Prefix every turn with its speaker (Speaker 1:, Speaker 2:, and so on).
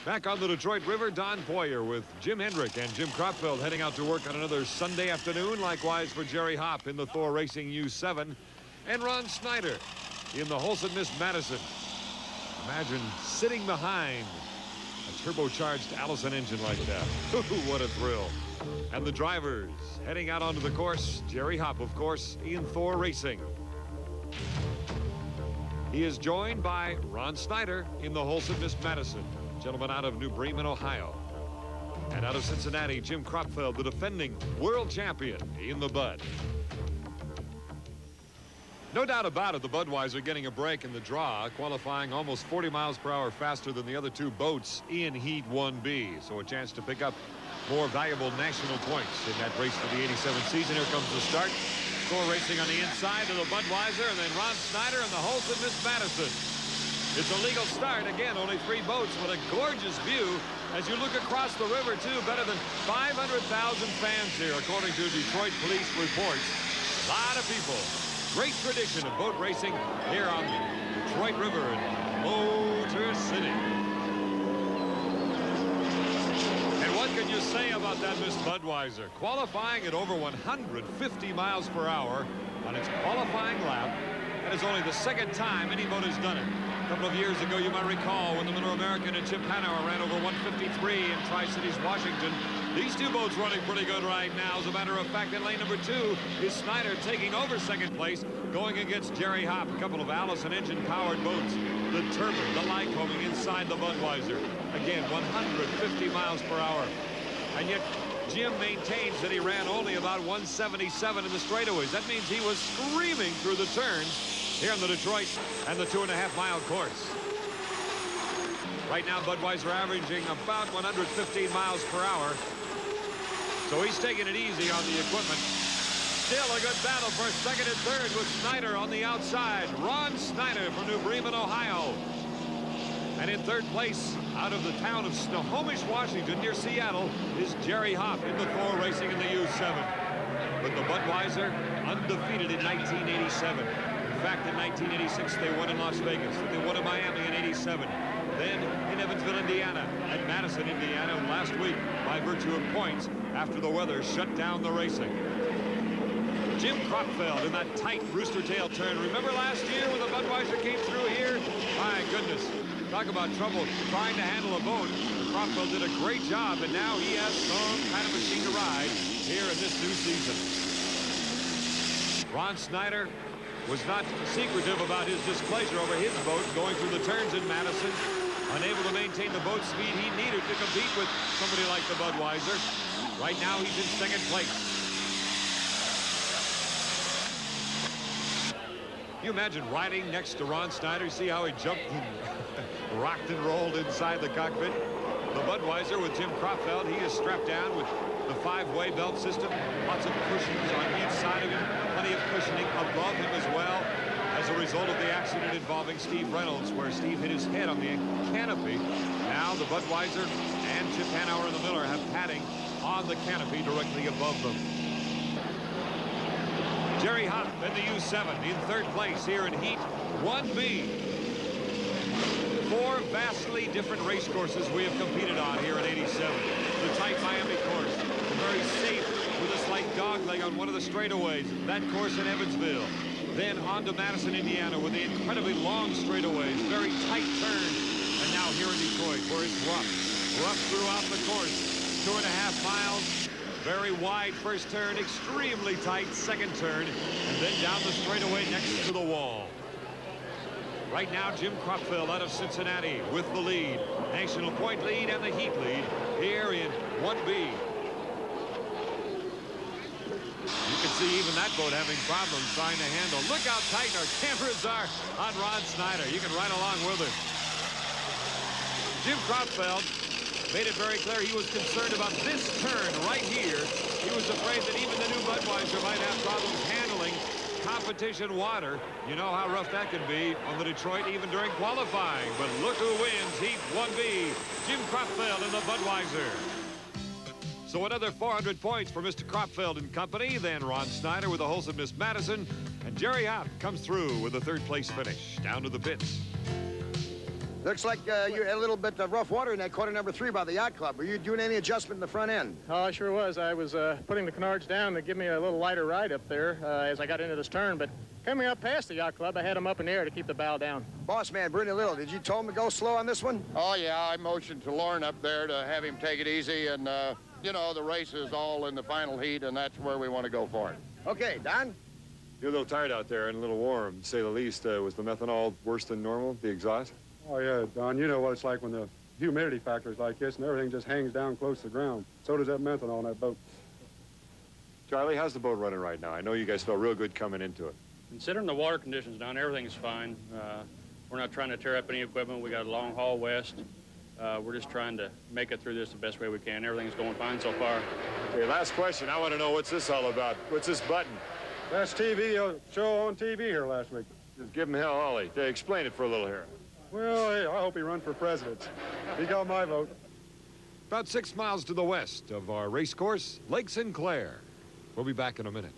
Speaker 1: Back on the Detroit River, Don Poyer with Jim Hendrick and Jim Kropfeld heading out to work on another Sunday afternoon. Likewise for Jerry Hopp in the Thor Racing U7. And Ron Snyder in the Holset Miss Madison. Imagine sitting behind a turbocharged Allison engine like that. What a thrill. And the drivers heading out onto the course. Jerry Hopp, of course, in Thor Racing. He is joined by Ron Snyder in the Holset Miss Madison. Gentleman out of New Bremen, Ohio. And out of Cincinnati, Jim Kropfeld, the defending world champion in the Bud. No doubt about it, the Budweiser getting a break in the draw, qualifying almost 40 miles per hour faster than the other two boats in Heat 1B. So a chance to pick up more valuable national points in that race for the 87 season. Here comes the start. Thor racing on the inside of the Budweiser, and then Ron Snyder and the Holset Miss Madison. It's a legal start. Again, only 3 boats with a gorgeous view as you look across the river, too. Better than 500,000 fans here, according to Detroit police reports. A lot of people. Great tradition of boat racing here on the Detroit River in Motor City. And what can you say about that Miss Budweiser? Qualifying at over 150 miles per hour on its qualifying lap. That is only the second time any boat has done it. A couple of years ago, you might recall, when the Miller American and Chip Hanauer ran over 153 in Tri-Cities, Washington. These two boats running pretty good right now. As a matter of fact, in lane number 2 is Snyder taking over second place, going against Jerry Hopp. A couple of Allison engine-powered boats. The turbine, the Lycoming inside the Budweiser. Again, 150 miles per hour. And yet, Jim maintains that he ran only about 177 in the straightaways. That means he was screaming through the turns here in the Detroit and the 2.5-mile course. Right now, Budweiser averaging about 115 miles per hour. So he's taking it easy on the equipment. Still a good battle for second and third with Snyder on the outside. Ron Snyder from New Bremen, Ohio. And in third place, out of the town of Snohomish, Washington, near Seattle, is Jerry Hopp in the Thor Racing in the U7. But the Budweiser undefeated in 1987. In fact, in 1986, they won in Las Vegas. They won in Miami in 87. Then in Evansville, Indiana, and Madison, Indiana, last week by virtue of points after the weather shut down the racing. Jim Kropfeld in that tight rooster tail turn. Remember last year when the Budweiser came through here? My goodness. Talk about trouble trying to handle a boat. Kropfeld did a great job, and now he has some kind of machine to ride here in this new season. Ron Snyder was not secretive about his displeasure over his boat going through the turns in Madison, unable to maintain the boat speed he needed to compete with somebody like the Budweiser. Right now, he's in second place. Can you imagine riding next to Ron Snyder? See how he jumped and rocked and rolled inside the cockpit? The Budweiser with Jim Kropfeld, he is strapped down with the 5-way belt system. Lots of cushions on each side of him. Plenty of cushioning above him as well, as a result of the accident involving Steve Reynolds, where Steve hit his head on the canopy. Now the Budweiser and Chip Hanauer and the Miller have padding on the canopy directly above them. Jerry Hopp in the U7 in third place here in Heat 1B. 4 vastly different race courses we have competed on here in 87. The tight Miami course, very safe with a slight dogleg on one of the straightaways. That course in Evansville. Then on to Madison, Indiana with the incredibly long straightaways, very tight turns. And now here in Detroit where it's rough. Rough throughout the course. 2.5 miles. Very wide first turn, extremely tight second turn. And then down the straightaway next to the wall. Right now, Jim Kropfeld out of Cincinnati with the lead. National point lead and the heat lead here in 1B. You can see even that boat having problems trying to handle. Look how tight our cameras are on Ron Snyder. You can ride along with him. Jim Kropfeld made it very clear he was concerned about this turn right here. He was afraid that even the new Budweiser might have problems handling competition water. You know how rough that can be on the Detroit even during qualifying. But look who wins Heat 1B. Jim Kropfeld in the Budweiser. So another 400 points for Mr. Kropfeld and company. Then Ron Snyder with the Holset Miss Madison. And Jerry Hopp comes through with a third place finish down to the pits.
Speaker 2: Looks like you had a little bit of rough water in that corner number 3 by the yacht club. Were you doing any adjustment in the front end?
Speaker 3: Oh, I sure was. I was putting the canards down to give me a little lighter ride up there as I got into this turn, but coming up past the yacht club, I had them up in the air to keep the bow down.
Speaker 2: Boss man, Bruni Little, did you tell him to go slow on this one?
Speaker 4: Oh, yeah, I motioned to Lauren up there to have him take it easy, and, you know, the race is all in the final heat, and that's where we want to go for it.
Speaker 2: Okay, Don?
Speaker 5: You're a little tired out there and a little warm, to say the least. Was the methanol worse than normal, the exhaust?
Speaker 6: Oh, yeah, Don, you know what it's like when the humidity factor is like this and everything just hangs down close to the ground. So does that methanol on that boat.
Speaker 5: Charlie, how's the boat running right now? I know you guys felt real good coming into it.
Speaker 7: Considering the water conditions, Don, everything's fine. We're not trying to tear up any equipment. We got a long haul west. We're just trying to make it through this the best way we can. Everything's going fine so far.
Speaker 5: Okay, last question. I want to know what's this all about? What's this button?
Speaker 6: That's TV, show on TV here last week.
Speaker 5: Just give him hell, Ollie. Explain it for a little here.
Speaker 6: Well, hey, I hope he runs for president. He got my vote.
Speaker 1: About 6 miles to the west of our race course, Lake Sinclair. We'll be back in a minute.